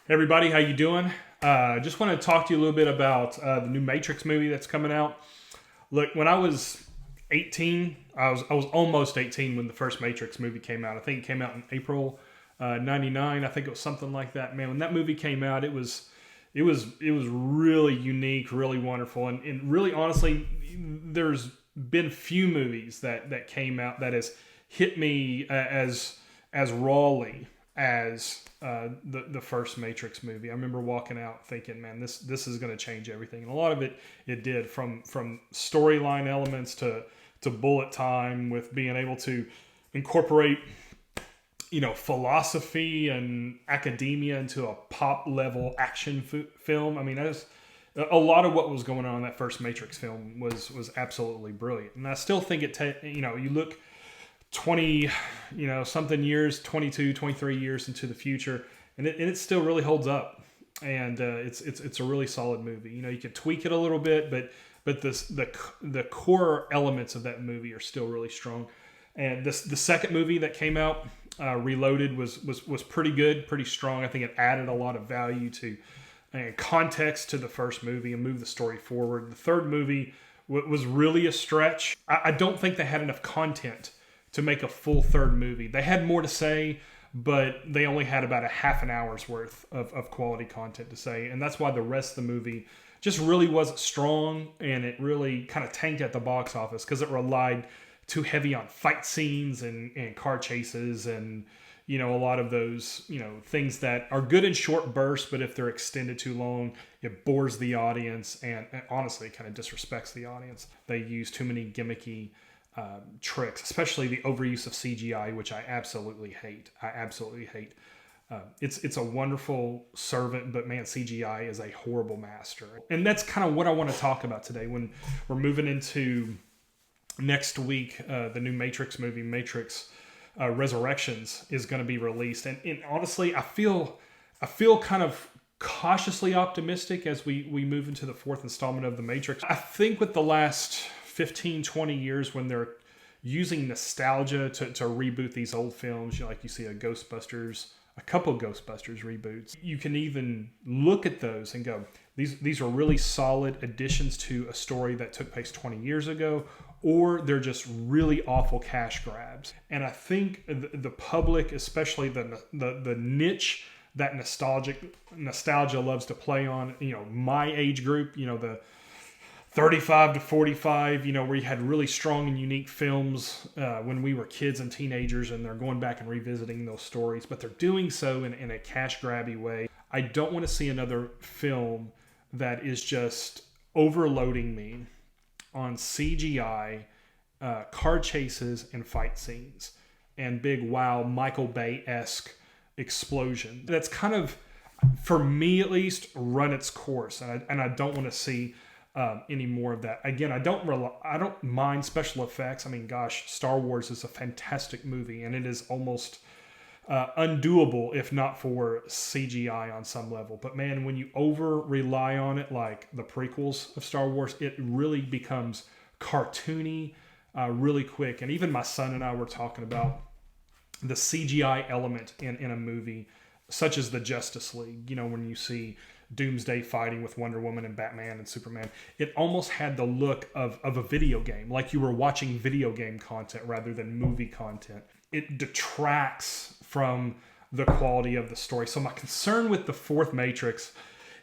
Hey everybody, how you doing? Just want to talk to you a little bit about the new Matrix movie that's coming out. Look, when I was 18, I was almost 18 when the first Matrix movie came out. I think it came out in April '99. I think it was something like that. Man, when that movie came out, it was really unique, really wonderful, and really honestly, there's been few movies that came out that has hit me as rawly as the first Matrix movie. I remember walking out thinking, man, this is going to change everything, and a lot of it did, from storyline elements to bullet time, with being able to incorporate philosophy and academia into a pop level action film. I mean, a lot of what was going on in that first Matrix film was absolutely brilliant, and I still think you look 20 something years, 22, 23 years into the future, and it still really holds up, and it's a really solid movie. You can tweak it a little bit, but the core elements of that movie are still really strong. And the second movie that came out, Reloaded, was pretty good, pretty strong. I think it added a lot of value to and context to the first movie and moved the story forward. The third movie was really a stretch. I don't think they had enough content to make a full third movie. They had more to say, but they only had about a half an hour's worth of quality content to say. And that's why the rest of the movie just really wasn't strong, and it really kind of tanked at the box office because it relied too heavy on fight scenes and car chases and a lot of those things that are good in short bursts, but if they're extended too long, it bores the audience, and honestly, it kind of disrespects the audience. They use too many gimmicky tricks, especially the overuse of CGI, which I absolutely hate. It's a wonderful servant, but man, CGI is a horrible master. And that's kind of what I want to talk about today when we're moving into next week. The new Matrix movie, Matrix Resurrections, is going to be released. And honestly, I feel kind of cautiously optimistic as we move into the fourth installment of the Matrix. I think with the last 15, 20 years, when they're using nostalgia to reboot these old films, you see a couple Ghostbusters reboots. You can even look at those and go, these are really solid additions to a story that took place 20 years ago, or they're just really awful cash grabs. And I think the public, especially the niche that nostalgia loves to play on, my age group, the 35 to 45, where you had really strong and unique films when we were kids and teenagers, and they're going back and revisiting those stories, but they're doing so in a cash grabby way. I don't want to see another film that is just overloading me on CGI, car chases, and fight scenes, and big wow Michael Bay-esque explosion. That's kind of, for me at least, run its course, and I don't want to see any more of that. Again, I don't mind special effects. I mean, gosh, Star Wars is a fantastic movie, and it is almost undoable if not for CGI on some level. But man, when you over rely on it, like the prequels of Star Wars, it really becomes cartoony really quick. And even my son and I were talking about the CGI element in a movie such as the Justice League. When you see Doomsday fighting with Wonder Woman and Batman and Superman, it almost had the look of a video game, like you were watching video game content rather than movie content. It detracts from the quality of the story. So my concern with the fourth Matrix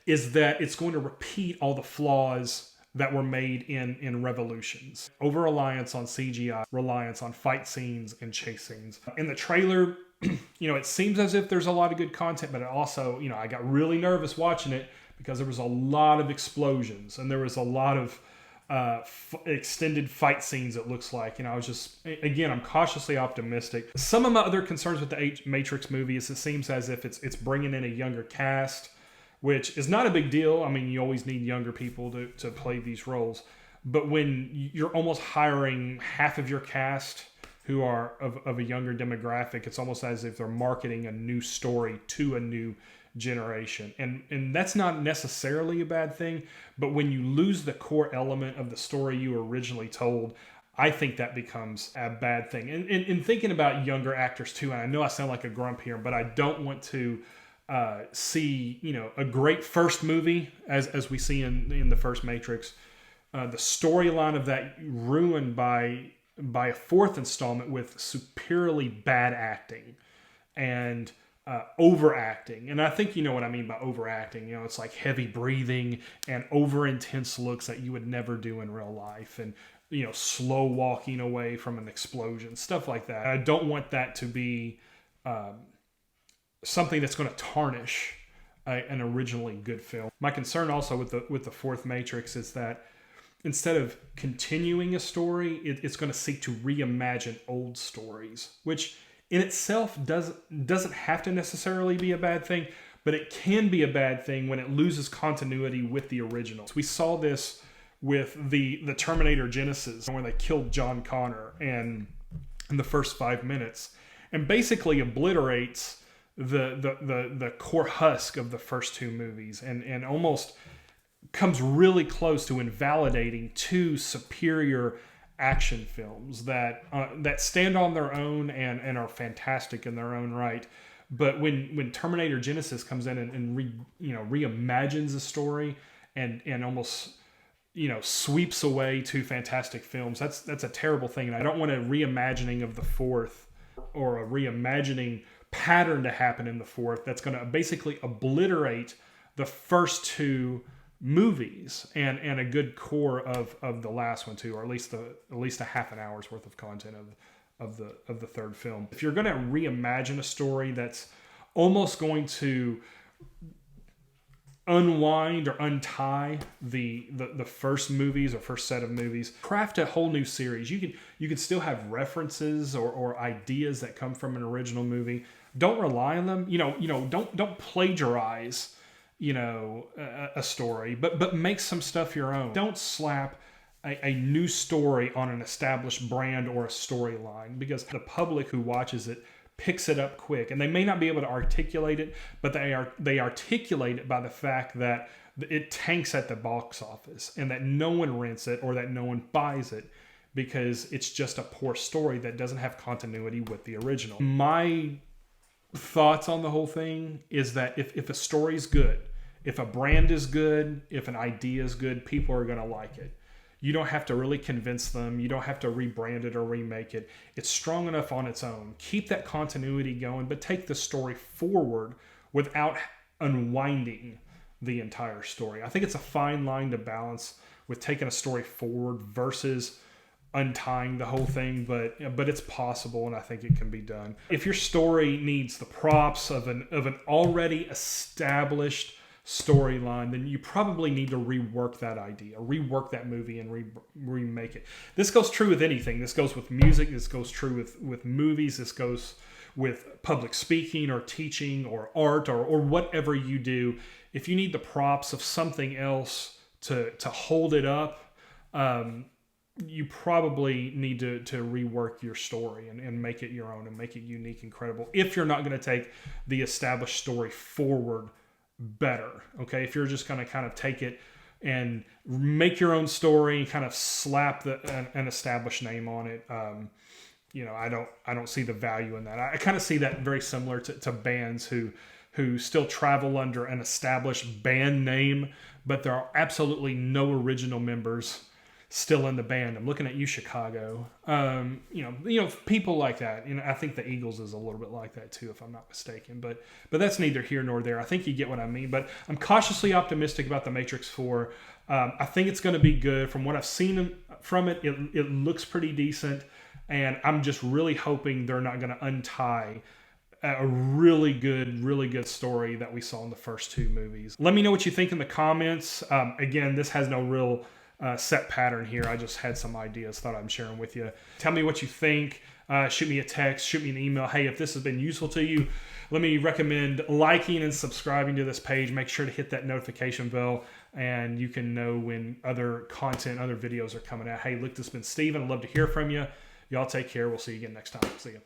is that it's going to repeat all the flaws that were made in Revolutions. Over-reliance on CGI, reliance on fight scenes and chase scenes. In the trailer, it seems as if there's a lot of good content, but it also, I got really nervous watching it because there was a lot of explosions and there was a lot of extended fight scenes, it looks like. I was just, again, I'm cautiously optimistic. Some of my other concerns with the Matrix movie is it seems as if it's bringing in a younger cast, which is not a big deal. I mean, you always need younger people to play these roles. But when you're almost hiring half of your cast who are of a younger demographic, it's almost as if they're marketing a new story to a new generation. And that's not necessarily a bad thing, but when you lose the core element of the story you originally told, I think that becomes a bad thing. And thinking about younger actors too, and I know I sound like a grump here, but I don't want to see, a great first movie as we see in the first Matrix, the storyline of that ruined by a fourth installment with superiorly bad acting and overacting. And I think you know what I mean by overacting. It's like heavy breathing and over intense looks that you would never do in real life, and slow walking away from an explosion, stuff like that. I don't want that to be something that's going to tarnish an originally good film. My concern also with the fourth Matrix is that instead of continuing a story, it's going to seek to reimagine old stories, which in itself doesn't have to necessarily be a bad thing, but it can be a bad thing when it loses continuity with the originals. We saw this with the Terminator Genesis, where they killed John Connor in the first 5 minutes, and basically obliterates the core husk of the first two movies, and almost comes really close to invalidating two superior action films that stand on their own and are fantastic in their own right. But when Terminator Genesis comes in and reimagines the story and almost sweeps away two fantastic films, that's a terrible thing. And I don't want a reimagining of the fourth or a reimagining pattern to happen in the fourth that's going to basically obliterate the first two movies and a good core of the last one too, or at least a half an hour's worth of content of the third film. If you're going to reimagine a story that's almost going to unwind or untie the first movies or first set of movies, craft a whole new series. You can still have references or ideas that come from an original movie. Don't rely on them. Don't plagiarize a story, but make some stuff your own. Don't slap a new story on an established brand or a storyline, because the public who watches it picks it up quick, and they may not be able to articulate it, but they articulate it by the fact that it tanks at the box office and that no one rents it or that no one buys it because it's just a poor story that doesn't have continuity with the original. My thoughts on the whole thing is that if a story's good, if a brand is good, if an idea is good, people are going to like it. You don't have to really convince them. You don't have to rebrand it or remake it. It's strong enough on its own. Keep that continuity going, but take the story forward without unwinding the entire story. I think it's a fine line to balance with taking a story forward versus untying the whole thing, but it's possible, and I think it can be done. If your story needs the props of an already established storyline, then you probably need to rework that idea, rework that movie, and remake it. This goes true with anything. This goes with music. This goes true with movies. This goes with public speaking or teaching or art or whatever you do. If you need the props of something else to hold it up, you probably need to rework your story and make it your own and make it unique and credible, if you're not going to take the established story forward better. Okay, if you're just going to kind of take it and make your own story and kind of slap an established name on it, I don't see the value in that. I kind of see that very similar to bands who still travel under an established band name, but there are absolutely no original members still in the band. I'm looking at you, Chicago. People like that. I think the Eagles is a little bit like that too, if I'm not mistaken. But that's neither here nor there. I think you get what I mean. But I'm cautiously optimistic about The Matrix 4. I think it's going to be good. From what I've seen from it, it looks pretty decent. And I'm just really hoping they're not going to untie a really good story that we saw in the first two movies. Let me know what you think in the comments. Again, this has no real set pattern here. I just had some ideas, thought I'm sharing with you. Tell me what you think. Shoot me a text, shoot me an email. Hey, if this has been useful to you, let me recommend liking and subscribing to this page. Make sure to hit that notification bell, and you can know when other content, other videos are coming out. Hey, look, this has been Steven. I'd love to hear from you. Y'all take care. We'll see you again next time. See ya.